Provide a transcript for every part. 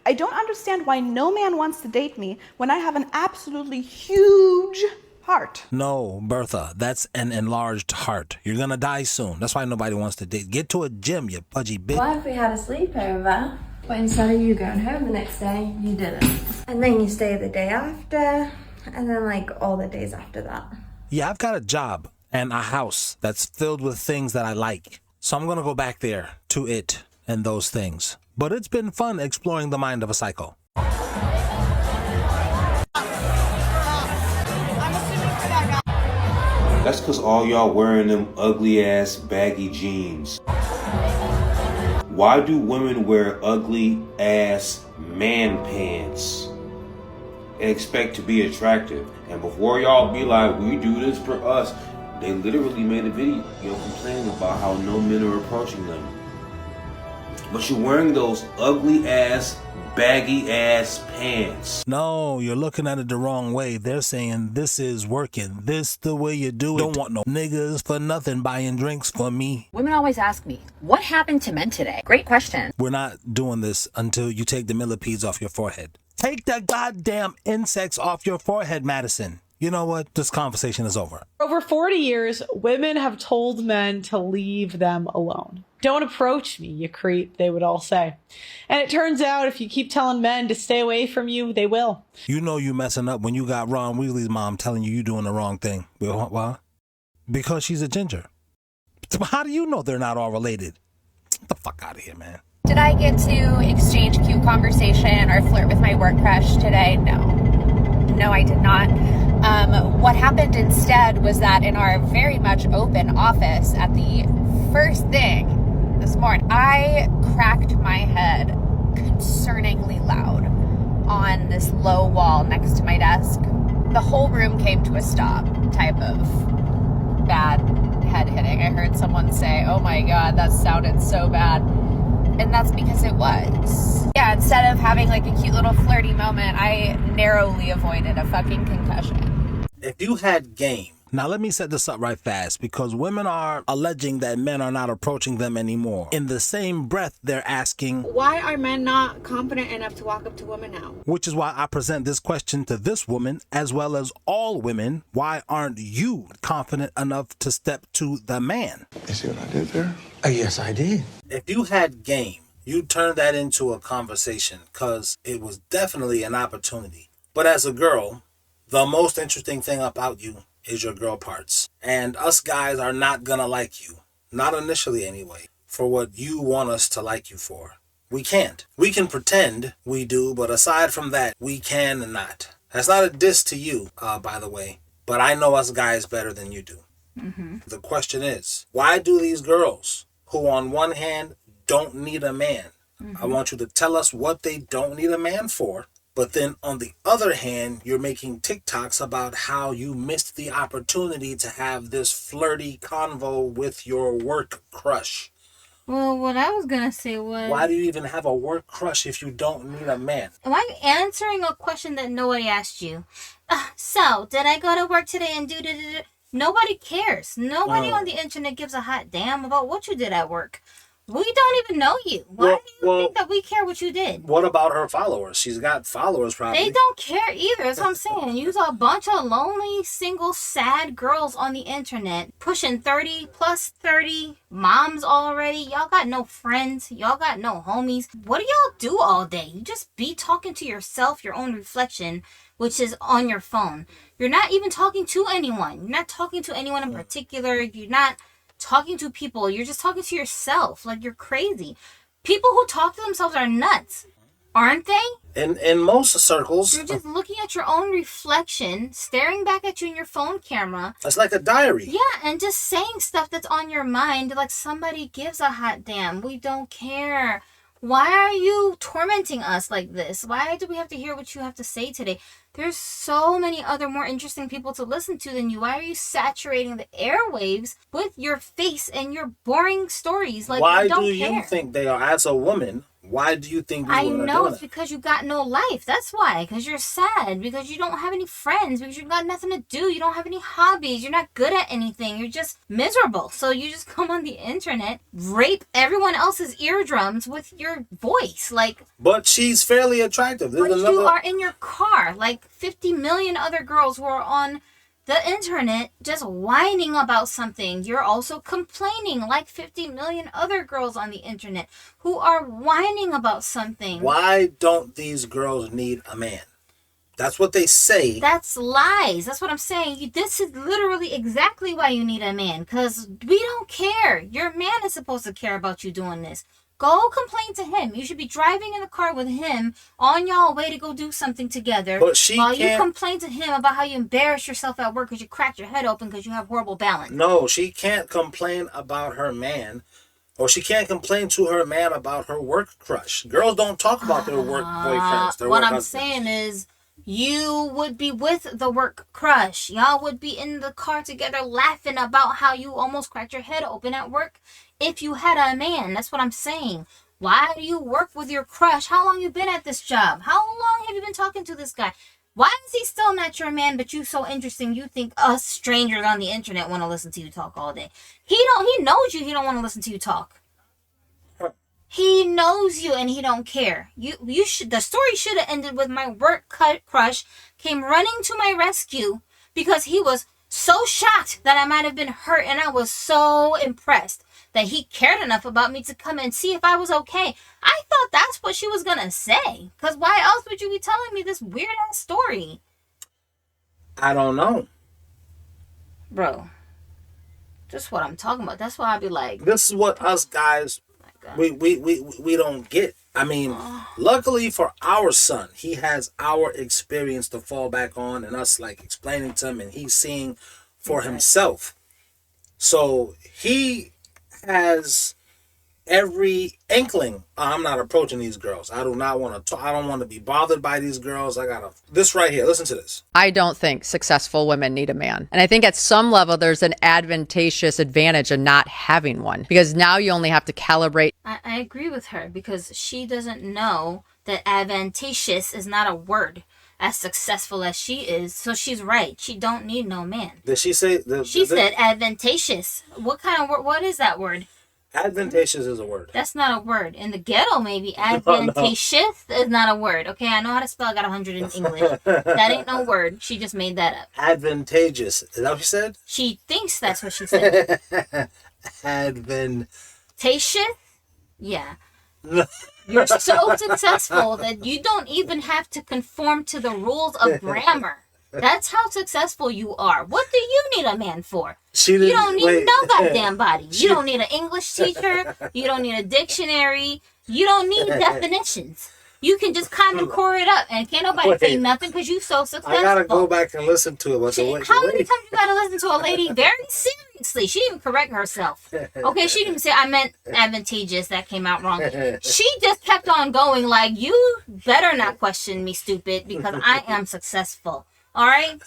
I don't understand why no man wants to date me when I have an absolutely huge heart. No, Bertha, that's an enlarged heart. You're gonna die soon. That's why nobody wants to date. Get to a gym, you pudgy bitch. What if we had a sleepover, but instead of you going home the next day, you didn't? And then you stay the day after, and then like all the days after that. Yeah, I've got a job and a house that's filled with things that I like. So I'm gonna go back there to it and those things. But it's been fun exploring the mind of a psycho. That's because all y'all wearing them ugly ass baggy jeans. Why do women wear ugly ass man pants and expect to be attractive? And before y'all be like, we do this for us, they literally made a video, complaining about how no men are approaching them. But you're wearing those ugly ass, baggy ass pants. No, you're looking at it the wrong way. They're saying this is working. This the way you do it. Don't want no niggas for nothing buying drinks for me. Women always ask me, what happened to men today? Great question. We're not doing this until you take the millipedes off your forehead. Take the goddamn insects off your forehead, Madison. You know what? This conversation is over. For over 40 years, women have told men to leave them alone. Don't approach me, you creep, they would all say. And it turns out if you keep telling men to stay away from you, they will. You know you messing up when you got Ron Weasley's mom telling you doing the wrong thing. Why? Because she's a ginger. How do you know they're not all related? Get the fuck out of here, man. Did I get to exchange cute conversation or flirt with my work crush today? No, I did not. What happened instead was that in our very much open office at the first thing this morning, I cracked my head concerningly loud on this low wall next to my desk. The whole room came to a stop, type of bad head hitting. I heard someone say, oh my God, that sounded so bad. And that's because it was. Yeah, instead of having like a cute little flirty moment, I narrowly avoided a fucking concussion. If you had game, now let me set this up right fast, because women are alleging that men are not approaching them anymore. In the same breath, they're asking, why are men not confident enough to walk up to women now? Which is why I present this question to this woman, as well as all women. Why aren't you confident enough to step to the man? You see what I did there? Yes, I did. If you had game, you turn that into a conversation, because it was definitely an opportunity. But as a girl, the most interesting thing about you is your girl parts. And us guys are not gonna like you. Not initially anyway. For what you want us to like you for. We can't. We can pretend we do, but aside from that, we can not. That's not a diss to you, by the way. But I know us guys better than you do. Mm-hmm. The question is, why do these girls, who on one hand don't need a man, I want you to tell us what they don't need a man for. But then on the other hand, you're making TikToks about how you missed the opportunity to have this flirty convo with your work crush. Well, what I was going to say was... Why do you even have a work crush if you don't need a man? Am I answering a question that nobody asked you? So, did I go to work today and do... Nobody cares. Nobody on the internet gives a hot damn about what you did at work. We don't even know you. Why do you think that we care what you did? What about her followers? She's got followers probably. They don't care either. That's what I'm saying. You're a bunch of lonely, single, sad girls on the internet pushing 30, plus 30, moms already. Y'all got no friends. Y'all got no homies. What do y'all do all day? You just be talking to yourself, your own reflection, which is on your phone. You're not even talking to anyone. You're not talking to anyone in particular. You're not talking to people. You're just talking to yourself. Like, you're crazy. People who talk to themselves are nuts, aren't they? In most circles. You're just looking at your own reflection, staring back at you in your phone camera. That's like a diary. Yeah, and just saying stuff that's on your mind like somebody gives a hot damn. We don't care. Why are you tormenting us like this? Why do we have to hear what you have to say today? There's so many other more interesting people to listen to than you. Why are you saturating the airwaves with your face and your boring stories? Like, why don't do care. you think they are, as a woman, Why do you think these I women are know doing it's it? because you got no life. That's why. Because you're sad. Because you don't have any friends. Because you got nothing to do. You don't have any hobbies. You're not good at anything. You're just miserable. So you just come on the internet, rape everyone else's eardrums with your voice. Like, But she's fairly attractive. There's but another. you are in your car. Like 50 million other girls who are on the internet just whining about something. You're also complaining like 50 million other girls on the internet who are whining about something. Why don't these girls need a man? That's what they say. That's lies. That's what I'm saying. This is literally exactly why you need a man. Because we don't care. Your man is supposed to care about you doing this. Go complain to him. You should be driving in the car with him on y'all way to go do something together. But she while can't. you complain to him about how you embarrass yourself at work because you cracked your head open because you have horrible balance. No, she can't complain about her man. Or she can't complain to her man about her work crush. Girls don't talk about their work boyfriends. Their What work I'm husbands. saying is, you would be with the work crush. Y'all would be in the car together laughing about how you almost cracked your head open at work if you had a man. That's what I'm saying. Why do you work with your crush? How long you been at this job? How long have you been talking to this guy? Why is he still not your man, but you so interesting you think us strangers on the internet want to listen to you talk all day? He knows you, he don't want to listen to you talk. He knows you and he don't care. You should. The story should have ended with my work crush came running to my rescue because he was so shocked that I might have been hurt, and I was so impressed that he cared enough about me to come and see if I was okay. I thought that's what she was gonna say. Cause why else would you be telling me this weird ass story, I don't know. bro? Just what I'm talking about. That's why I'd be like, This is what us guys we don't get. I mean, luckily for our son, he has our experience to fall back on and us like explaining to him, and he's seeing for himself. So he has every inkling. I'm not approaching these girls. I do not want to. I don't want to be bothered by these girls. I gotta. This right here. Listen to this. I don't think successful women need a man. And I think at some level, there's an advantageous advantage in not having one, because now you only have to calibrate. I agree with her because she doesn't know that advantageous is not a word as successful as she is. So she's right. She don't need no man. Did she say? She said advantageous. What kind of word? What is that word? Advantageous is a word. That's not a word. In the ghetto, maybe advantageous is not a word. Okay, I know how to spell. I got 100 in English. That ain't no word. She just made that up. Advantageous. Is that what she said? She thinks that's what she said. Advantageous. Yeah. You're so successful that you don't even have to conform to the rules of grammar. That's how successful you are. What do you need a man for? You don't need no goddamn body. You don't need an English teacher. You don't need a dictionary. You don't need definitions. You can just common core it up, and can't nobody say nothing because you so successful. I gotta go back and listen to it. But How many times you gotta listen to a lady very seriously? She didn't even correct herself. Okay, she didn't say I meant advantageous. That came out wrong. She just kept on going like, you better not question me, stupid, because I am successful. All right?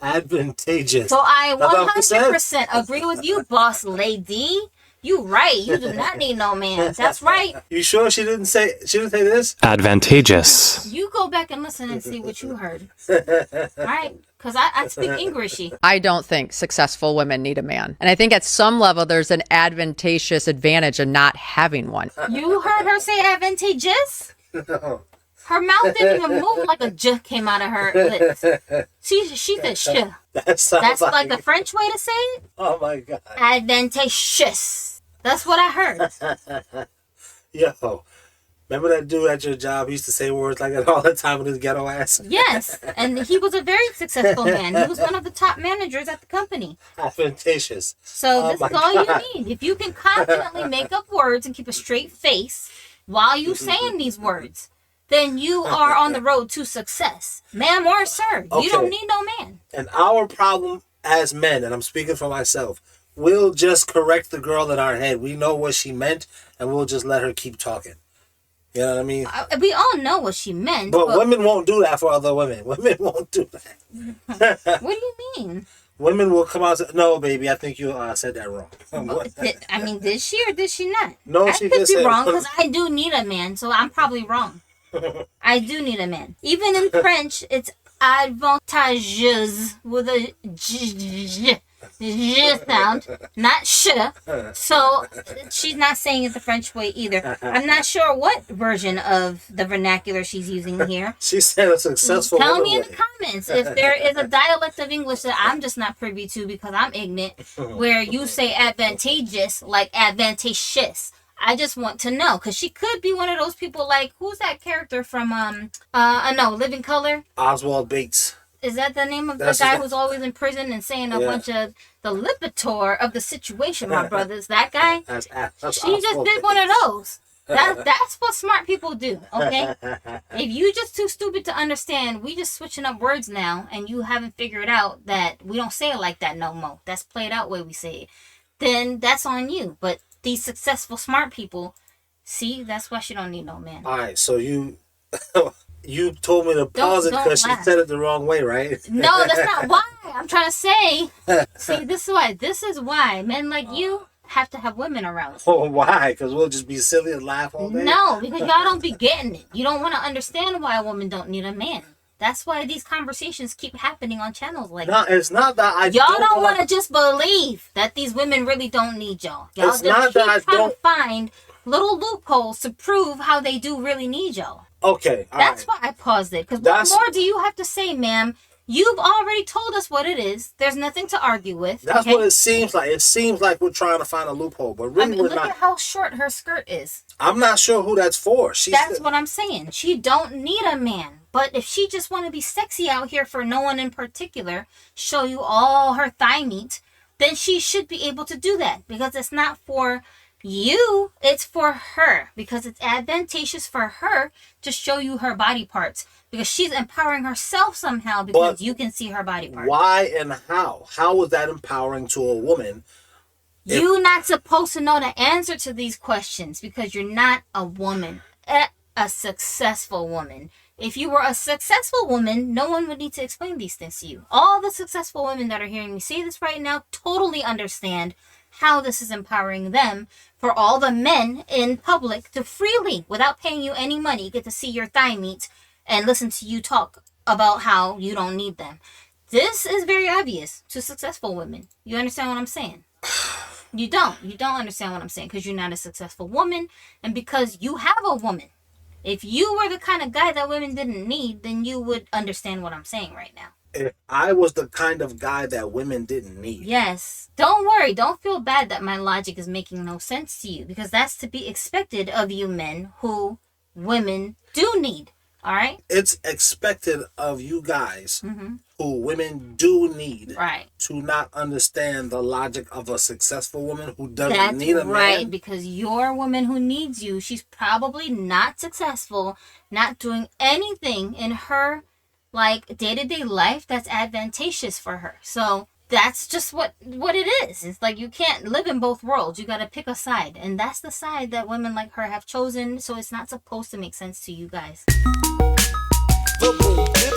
Advantageous. So I 100% agree with you, boss lady. You right. You do not need no man. That's right. You sure she didn't say this? Advantageous. You go back and listen and see what you heard. All right? Because I speak Englishy. I don't think successful women need a man. And I think at some level, there's an advantageous advantage in not having one. You heard her say advantageous? No. Her mouth didn't even move like a j came out of her lips. She said sh. That's like the French way to say it? Oh my God. Advantageous. That's what I heard. Yo, remember that dude at your job? He used to say words like that all the time with his ghetto ass? Yes, and he was a very successful man. He was one of the top managers at the company. Advantageous. So this is all God. you need. If you can confidently make up words and keep a straight face while you saying these words, then you are on the road to success. Ma'am or sir, you don't need no man. And our problem as men, and I'm speaking for myself, we'll just correct the girl in our head. We know what she meant, and we'll just let her keep talking. You know what I mean? We all know what she meant. But women won't do that for other women. Women won't do that. What do you mean? Women will come out and say, no, baby, I think you said that wrong. What? Did she or did she not? No, I she could just be said wrong because I do need a man, so I'm probably wrong. I do need a man. Even in French, it's advantageous with a j sound, not sh. So she's not saying it the French way either. I'm not sure what version of the vernacular she's using here. She said a successful Tell woman me in way. the comments if there is a dialect of English that I'm just not privy to because I'm ignorant, where you say advantageous like advantageous. I just want to know, because she could be one of those people like, who's that character from, Living Color? Oswald Bates. Is that the name of That's the guy his- who's always in prison and saying a bunch of the Lipitor of the situation, my brothers? That guy? That's She just Oswald did one of Bates. those. That's what smart people do, okay? If you just too stupid to understand, we just switching up words now, and you haven't figured out that we don't say it like that no more. That's played out way we say it. Then that's on you. But these successful smart people, see, that's why she don't need no man. All right, so you told me to pause it don't because she laugh. said it the wrong way, right? No, that's not why. I'm trying to say. See, this is why. This is why men like you have to have women around. Oh, why? Because we'll just be silly and laugh all day? No, because y'all don't be getting it. You don't want to understand why a woman don't need a man. That's why these conversations keep happening on channels like No, this. it's not that I Y'all don't wanna- want to just believe that these women really don't need y'all. Y'all It's just not keep that I trying don't- to find little loopholes to prove how they do really need y'all. Okay, all That's right. why I paused it. Because what That's- more do you have to say, ma'am? You've already told us what it is. There's nothing to argue with. That's okay? what it seems like. It seems like we're trying to find a loophole, but I really mean, we're look not. at how short her skirt is. I'm not sure who that's for. That's what I'm saying. She don't need a man. But if she just want to be sexy out here for no one in particular, show you all her thigh meat, then she should be able to do that. Because it's not for you, it's for her. Because it's advantageous for her to show you her body parts. Because she's empowering herself somehow because But you can see her body parts. Why and how? How is that empowering to a woman? You're not supposed to know the answer to these questions because you're not a woman, a successful woman. If you were a successful woman, no one would need to explain these things to you. All the successful women that are hearing me say this right now totally understand how this is empowering them for all the men in public to freely, without paying you any money, get to see your thigh meat and listen to you talk about how you don't need them. This is very obvious to successful women. You understand what I'm saying? You don't understand what I'm saying because you're not a successful woman and because you have a woman. If you were the kind of guy that women didn't need, then you would understand what I'm saying right now. If I was the kind of guy that women didn't need. Yes. Don't worry. Don't feel bad that my logic is making no sense to you because that's to be expected of you men who women do need. All right? It's expected of you guys who women do need Right. to not understand the logic of a successful woman who doesn't That's need a right, man. because your woman who needs you, she's probably not successful, not doing anything in her like day-to-day life that's advantageous for her. So that's just what it is. It's like you can't live in both worlds. You got to pick a side, and that's the side that women like her have chosen. So it's not supposed to make sense to you guys. The boom, dip,